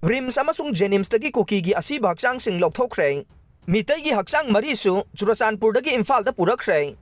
ꯔꯤꯝꯁ ꯑꯃꯁꯨꯡ ꯖꯦꯅꯤꯝꯁꯇꯒꯤ ꯀꯨꯀꯤꯒꯤ ꯑꯁꯤꯕ ꯍꯛꯆꯥꯡꯁꯤꯡ ꯂꯧꯊꯣꯛꯈ꯭ꯔꯦ꯫ ꯃꯤꯇꯩꯒꯤ ꯍꯛꯆꯥꯡ ꯃꯔꯤꯁꯨ ꯆꯨꯔꯆꯥꯟꯄꯨꯔꯗꯒꯤ ꯏꯝꯐꯥꯜꯗ ꯄꯨꯔꯛꯈ꯭ꯔꯦ꯫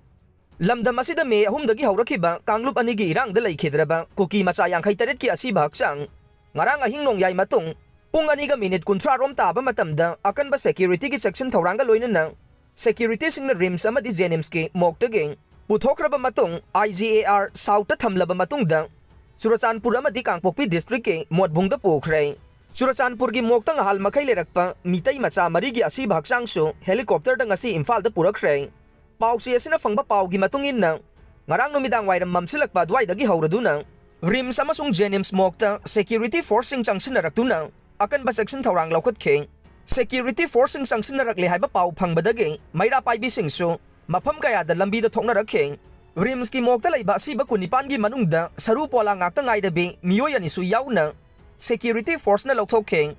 ꯂꯝꯗꯝ ꯑꯁꯤꯗ ꯃꯦ 3ꯗꯒꯤ ꯍꯧꯔꯛꯈꯤꯕ ꯀꯥꯡꯂꯨꯞ ꯑꯅꯤꯒꯤ ꯏꯔꯥꯡꯗ ꯂꯩꯈꯤꯗ꯭ꯔꯕ ꯀꯨꯀꯤ ꯃꯆꯥ 58ꯀꯤ ꯑꯁꯤꯕ ꯍꯛꯆꯥꯡ ꯉꯔꯥꯡ ꯑꯍꯤꯡ ꯅꯣꯡꯌꯥꯏ ꯃꯇꯨꯡ ꯄꯨꯡ 2:30 ꯔꯣꯝ ꯇꯥꯕ ꯃꯇꯝꯗ ꯑꯀꯟꯕ ꯁꯦꯀ꯭ꯌꯨꯔꯤꯇꯤꯒꯤ ꯆꯦꯛꯁꯤꯟ ꯊꯧꯔꯥꯡꯒ ꯂꯣꯏꯅꯅ ꯁꯦꯀ꯭ꯌꯨꯔꯤꯇꯤꯁꯤꯡꯅ ꯔꯤꯝꯁ ꯑꯃꯗꯤ ꯖꯦꯅꯤꯝꯁꯀꯤ ꯃꯣꯛꯇꯒꯤ ꯄꯨꯊꯣꯛꯈ꯭ꯔꯕ ꯃꯇꯨꯡ IGAR ꯁꯥꯎꯠꯇ ꯊꯝꯂꯕ ꯃꯇꯨꯡꯗ ꯆꯨꯔꯆꯥꯟꯄꯨꯔ ꯑꯃꯗꯤ ꯀꯥꯡꯄꯣꯛꯄꯤ ꯗꯤꯁꯇ꯭ꯔꯤꯛꯀꯤ ꯃꯣꯠꯕꯨꯡꯗ ꯄꯨꯈ꯭ꯔꯦ꯫ ꯆꯨꯔꯆꯥꯟꯄꯨꯔꯒꯤ ꯃꯣꯛꯇ ꯉꯍꯥꯜ ꯃꯈꯩ ꯂꯩꯔꯛꯄ ꯃꯤꯇꯩ ꯃꯆꯥ 4ꯒꯤ ꯑꯁꯤꯕ ꯍꯛꯆꯥꯡꯁꯨ ꯍꯦꯂꯤꯀꯣꯞꯇꯔꯗ ꯉꯁꯤ ꯏꯝꯐꯥꯜꯗ ꯄꯨꯔꯛꯈ꯭ꯔꯦ꯫ ꯄꯥꯎꯆꯦ ꯑꯁꯤꯅ ꯐꯪꯕ ꯄꯥꯎꯒꯤ ꯃꯇꯨꯡ ꯏꯟꯅ ꯉꯔꯥꯡ ꯅꯨꯃꯤꯗꯥꯡ ꯋꯥꯏꯔꯝ ꯃꯝꯁꯤꯜꯂꯛꯄ ꯑꯗꯨꯋꯥꯏꯗꯒꯤ ꯍꯧꯔꯗꯨꯅ ꯔꯤꯝꯁ ꯑꯃꯁꯨꯡ ꯖꯦꯅꯤꯝꯁ ꯃꯣꯛꯇ ꯁꯦꯀ꯭ꯌꯨꯔꯤꯇꯤ ꯐꯣꯔꯁꯁꯤꯡ ꯆꯪꯁꯤꯟꯅꯔꯛꯇꯨꯅ ꯑꯀꯟꯕ ꯆꯦꯛꯁꯤꯟ ꯊꯧꯔꯥꯡ ꯂꯧꯈꯠꯈꯤ꯫ ꯁꯦꯀ꯭ꯌꯨꯔꯤꯇꯤ ꯐꯣꯔꯁꯁꯤꯡ ꯆꯪꯁꯤꯟꯅꯔꯛꯂꯦ ꯍꯥꯏꯕ ꯄꯥꯎ ꯐꯪꯕꯗꯒꯤ ꯃꯩꯔꯥ ꯄꯥꯏꯕꯤꯁꯤꯡꯁꯨ ꯃꯐꯝ ꯀꯌꯥꯗ ꯂꯝꯕꯤꯗ ꯊꯣꯛꯅꯔꯛꯈꯤ꯫ ꯔꯤꯝꯁꯀꯤ ꯃꯣꯛꯇ ꯂꯩꯕ ꯑꯁꯤꯕ 19ꯒꯤ ꯃꯅꯨꯡꯗ ꯁꯔꯨ ꯄꯣꯂꯥ ꯉꯥꯛꯇ ꯉꯥꯏꯔꯕꯤ ꯃꯤꯑꯣꯏ 2ꯁꯨ ꯌꯥꯎꯅ ꯁꯦꯀ꯭ꯌꯨꯔꯤꯇꯤ ꯐꯣꯔꯁꯅ ꯂꯧꯊꯣꯛꯈꯤ꯫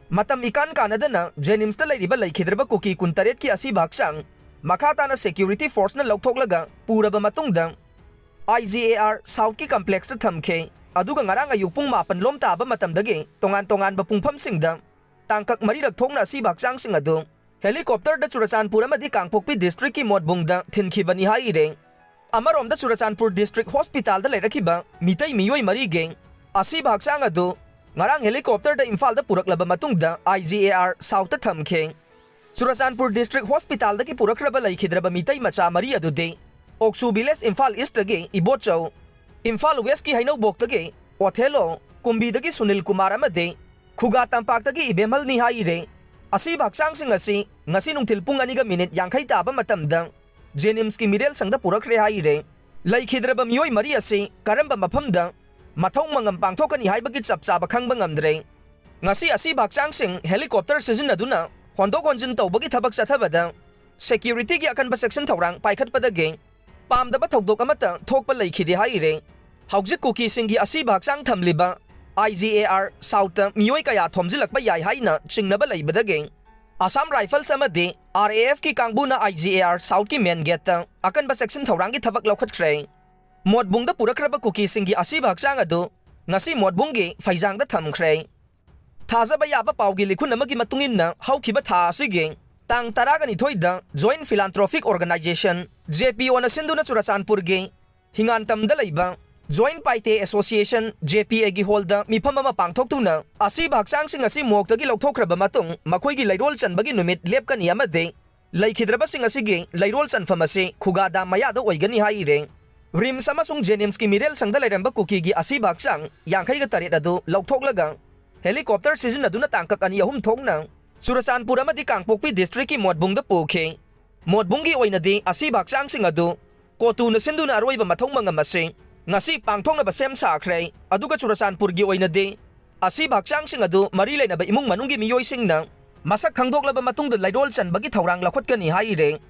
ꯃꯇꯝ ꯏꯀꯥꯟ ꯀꯥꯟꯅꯗꯅ ꯖꯦꯅꯤꯝꯁꯇ ꯂꯩꯔꯤꯕ ꯂꯩꯈꯤꯗ꯭ꯔꯕ ꯀꯨꯀꯤ 18ꯀꯤ ꯑꯁꯤꯕ ꯍꯛꯆꯥꯡ ꯃꯈꯥ ꯇꯥꯅ ꯁꯦꯀ꯭ꯌꯨꯔꯤꯇꯤ ꯐꯣꯔꯁꯅ ꯂꯧꯊꯣꯛꯂꯒ ꯄꯨꯔꯕ ꯃꯇꯨꯡꯗ IGAR ꯁꯥꯎꯠꯀꯤ ꯀꯝꯄ꯭ꯂꯦꯛꯁꯇ ꯊꯝꯈꯤ꯫ ꯑꯗꯨꯒ ꯉꯔꯥꯡ ꯑꯌꯨꯛ ꯄꯨꯡ 8 ꯂꯣꯝ ꯇꯥꯕ ꯃꯇꯝꯗꯒꯤ ꯇꯣꯉꯥꯟ-ꯇꯣꯉꯥꯟꯕ ꯄꯨꯡꯐꯝꯁꯤꯡꯗ ꯇꯥꯡꯀꯛ 4ꯔꯛ ꯊꯣꯛꯅ ꯑꯁꯤꯕ ꯍꯛꯆꯥꯡꯁꯤꯡ ꯑꯗꯨ ꯍꯦꯂꯤꯀꯣꯞꯇꯔꯗ ꯆꯨꯔꯆꯥꯟꯄꯨꯔ ꯑꯃꯗꯤ ꯀꯥꯡꯄꯣꯛꯄꯤ ꯗꯤꯁꯇ꯭ꯔꯤꯛꯀꯤ ꯃꯣꯠꯕꯨꯡꯗ ꯊꯤꯟꯈꯤꯕꯅꯤ ꯍꯥꯏꯔꯦ꯫ ꯑꯃꯔꯣꯝꯗ ꯆꯨꯔꯆꯥꯟꯄꯨꯔ ꯗꯤꯁꯇ꯭ꯔꯤꯛ ꯍꯣꯁꯄꯤꯇꯥꯜꯗ ꯂꯩꯔꯛꯈꯤꯕ ꯃꯤꯇꯩ ꯃꯤꯑꯣꯏ 4ꯒꯤ ꯑꯁꯤꯕ ꯍꯛꯆꯥꯡ ꯑꯗꯨ ꯉꯔꯥꯡ ꯍꯦꯂꯤꯀꯣꯞꯇꯔꯗ ꯏꯝꯐꯥꯜꯗ ꯄꯨꯔꯛꯂꯕ ꯃꯇꯨꯡꯗ IGAR ꯁꯥꯎꯠꯇ ꯊꯝꯈꯤ꯫ ꯆꯨꯔꯆꯥꯟꯄꯨꯔ ꯗꯤꯁꯇ꯭ꯔꯤꯛ ꯍꯣꯁꯄꯤꯇꯥꯜꯗꯒꯤ ꯄꯨꯔꯛꯈ꯭ꯔꯕ ꯂꯩꯈꯤꯗ꯭ꯔꯕ ꯃꯤꯇꯩ ꯃꯆꯥ 4 ꯑꯗꯨꯗꯤ ꯑꯣꯛꯁꯨ ꯚꯤꯂꯦꯖ ꯏꯝꯐꯥꯜ ꯏꯁꯇꯒꯤ ꯏꯕꯣꯆꯧ, ꯏꯝꯐꯥꯜ ꯋꯦꯁtkꯤ ꯍꯩꯅꯧꯕꯣꯛꯇꯒꯤ ꯑꯣꯊꯦꯂꯣ, ꯀꯨꯝꯕꯤꯗꯒꯤ ꯁꯨꯅꯤꯜ ꯀꯨꯃꯥꯔ ꯑꯃꯗꯤ ꯈꯨꯒꯥ ꯇꯝꯄꯥꯛꯇꯒꯤ ꯏꯕꯦꯝꯍꯜꯅꯤ ꯍꯥꯏꯔꯦ꯫ ꯑꯁꯤꯕ ꯍꯛꯆꯥꯡꯁꯤꯡ ꯑꯁꯤ ꯉꯁꯤ ꯅꯨꯡꯊꯤꯜ ꯄꯨꯡ 2:50 ꯇꯥꯕ ꯃꯇꯝꯗ ꯖꯦꯅꯤꯝꯁꯀꯤ ꯃꯤꯔꯦꯜꯁꯪꯗ ꯄꯨꯔꯛꯈ꯭ꯔꯦ ꯍꯥꯏꯔꯦ꯫ ꯂꯩꯈꯤꯗ꯭ꯔꯕ ꯃꯤꯑꯣꯏ 4 ꯑꯁꯤ ꯀꯔꯝꯕ ꯃꯐꯝꯗ ꯃꯊꯧ ꯃꯉꯝ ꯄꯥꯡꯊꯣꯛꯀꯅꯤ ꯍꯥꯏꯕꯒꯤ ꯆꯞ ꯆꯥꯕ ꯈꯪꯕ ꯉꯝꯗ꯭ꯔꯦ꯫ ꯉꯁꯤ ꯑꯁꯤꯕ ꯍꯛꯆꯥꯡꯁꯤꯡ ꯍꯦꯂꯤꯀꯣꯞꯇꯔ ꯁꯤꯖꯤꯟꯅꯗꯨꯅ ꯍꯣꯟꯗꯣꯛ ꯍꯣꯟꯖꯤꯟ ꯇꯧꯕꯒꯤ ꯊꯕꯛ ꯆꯠꯊꯕꯗ ꯁꯦꯀ꯭ꯌꯨꯔꯤꯇꯤꯒꯤ ꯑꯀꯟꯕ ꯆꯦꯛꯁꯤꯟ ꯊꯧꯔꯥꯡ ꯄꯥꯏꯈꯠꯄꯗꯒꯤ ꯄꯥꯝꯗꯕ ꯊꯧꯗꯣꯛ ꯑꯃꯠꯇ ꯊꯣꯛꯄ ꯂꯩꯈꯤꯗꯦ ꯍꯥꯏꯔꯦ꯫ ꯍꯧꯖꯤꯛ ꯀꯨꯀꯤꯁꯤꯡꯒꯤ ꯑꯁꯤꯕ ꯍꯛꯆꯥꯡ ꯊꯝꯂꯤꯕ IGAR ꯁꯥꯎꯠꯇ ꯃꯤꯑꯣꯏ ꯀꯌꯥ ꯊꯣꯝꯖꯤꯜꯂꯛꯄ ꯌꯥꯏ ꯍꯥꯏꯅ ꯆꯤꯡꯅꯕ ꯂꯩꯕꯗꯒꯤ ꯑꯁꯥꯝ ꯔꯥꯏꯐꯜꯁ ꯑꯃꯗꯤ RAFꯀꯤ ꯀꯥꯡꯕꯨꯅ IGAR ꯁꯥꯎꯠꯀꯤ ꯃꯦꯟ ꯒꯦꯠꯇ ꯑꯀꯟꯕ ꯆꯦꯛꯁꯤꯟ ꯊꯧꯔꯥꯡꯒꯤ ꯊꯕꯛ ꯂꯧꯈꯠꯈ꯭ꯔꯦ꯫ ꯃꯣꯠꯕꯨꯡꯗ ꯄꯨꯔꯛꯈ꯭ꯔꯕ ꯀꯨꯀꯤꯁꯤꯡꯒꯤ ꯑꯁꯤꯕ ꯍꯛꯆꯥꯡ ꯑꯗꯨ ꯉꯁꯤ ꯃꯣꯠꯕꯨꯡꯒꯤ ꯐꯩꯖꯥꯡꯗ ꯊꯝꯈ꯭ꯔꯦ꯫ ꯊꯥꯖꯕ ꯌꯥꯕ ꯄꯥꯎꯒꯤ ꯂꯤꯈꯨꯟ ꯑꯃꯒꯤ ꯃꯇꯨꯡ ꯏꯟꯅ ꯍꯧꯈꯤꯕ ꯊꯥ ꯑꯁꯤꯒꯤ ꯇꯥꯡ 12ꯗ ꯖꯣꯏꯟꯠ ꯐꯤꯂꯥꯟꯊ꯭ꯔꯣꯄꯤꯛ ꯑꯣꯔꯒꯅꯥꯏꯖꯦꯁꯟ JPOꯅ ꯁꯤꯟꯗꯨꯅ ꯆꯨꯔꯆꯥꯟꯄꯨꯔꯒꯤ ꯍꯤꯡꯉꯥꯟꯇꯝꯗ ꯂꯩꯕ ꯖꯣꯏꯟꯠ ꯄꯥꯏꯇꯦ ꯑꯦꯁꯣꯁꯤꯌꯦꯁꯟ JPAꯒꯤ ꯍꯣꯜꯗ ꯃꯤꯐꯝ ꯑꯃ ꯄꯥꯡꯊꯣꯛꯇꯨꯅ ꯑꯁꯤꯕ ꯍꯛꯆꯥꯡꯁꯤꯡ ꯑꯁꯤ ꯃꯣꯛꯇꯒꯤ ꯂꯧꯊꯣꯛꯈ꯭ꯔꯕ ꯃꯇꯨꯡ ꯃꯈꯣꯏꯒꯤ ꯂꯩꯔꯣꯜ ꯆꯟꯕꯒꯤ ꯅꯨꯃꯤꯠ ꯂꯦꯞꯀꯅꯤ ꯑꯃꯗꯤ ꯂꯩꯈꯤꯗ꯭ꯔꯕꯁꯤꯡ ꯑꯁꯤꯒꯤ ꯂꯩꯔꯣꯜ ꯆꯟꯐꯝ ꯑꯁꯤ ꯈꯨꯒꯥ ꯗꯥꯝ ꯃꯌꯥꯗ ꯑꯣꯏꯒꯅꯤ ꯍꯥꯏꯔꯦ꯫ ꯔꯤꯝꯁ ꯑꯃꯁꯨꯡ ꯖꯦꯅꯤꯝꯁꯀꯤ ꯃꯤꯔꯦꯜꯁꯪꯗ ꯂꯩꯔꯝꯕ ꯀꯨꯀꯤꯒꯤ ꯑꯁꯤꯕ ꯍꯛꯆꯥꯡ 58 ꯑꯗꯨ ꯂꯧꯊꯣꯛꯂꯒ ꯍꯦꯂꯤꯀꯣꯞꯇꯔ ꯁꯤꯖꯤꯟꯅꯗꯨꯅ ꯇꯥꯡꯀꯛ 2-3 ꯊꯣꯛꯅ ꯆꯨꯔꯆꯥꯟꯄꯨꯔ ꯑꯃꯗꯤ ꯀꯥꯡꯄꯣꯛꯄꯤ ꯗꯤꯁꯇ꯭ꯔꯤꯛꯀꯤ ꯃꯣꯠꯕꯨꯡꯗ ꯄꯨꯈꯤ꯫ ꯃꯣꯠꯕꯨꯡꯒꯤ ꯑꯣꯏꯅꯗꯤ ꯑꯁꯤꯕ ꯍꯛꯆꯥꯡꯁꯤꯡ ꯑꯗꯨ ꯀꯣꯇꯨꯅ ꯁꯤꯟꯗꯨꯅ ꯑꯔꯣꯏꯕ ꯃꯊꯧ ꯃꯉꯝ ꯑꯁꯤ ꯉꯁꯤ ꯄꯥꯡꯊꯣꯛꯅꯕ ꯁꯦꯝ ꯁꯥꯈ꯭ꯔꯦ꯫ ꯑꯗꯨꯒ ꯆꯨꯔꯆꯥꯟꯄꯨꯔꯒꯤ ꯑꯣꯏꯅꯗꯤ ꯑꯁꯤꯕ ꯍꯛꯆꯥꯡꯁꯤꯡ ꯑꯗꯨ ꯃꯔꯤ ꯂꯩꯅꯕ ꯏꯃꯨꯡ ꯃꯅꯨꯡꯒꯤ ꯃꯤꯑꯣꯏꯁꯤꯡꯅ ꯃꯁꯛ ꯈꯪꯗꯣꯛꯂꯕ ꯃꯇꯨꯡꯗ ꯂꯩꯔꯣꯜ ꯆꯟꯕꯒꯤ ꯊꯧꯔꯥꯡ ꯂꯧꯈꯠꯀꯅꯤ ꯍꯥꯏꯔꯦ꯫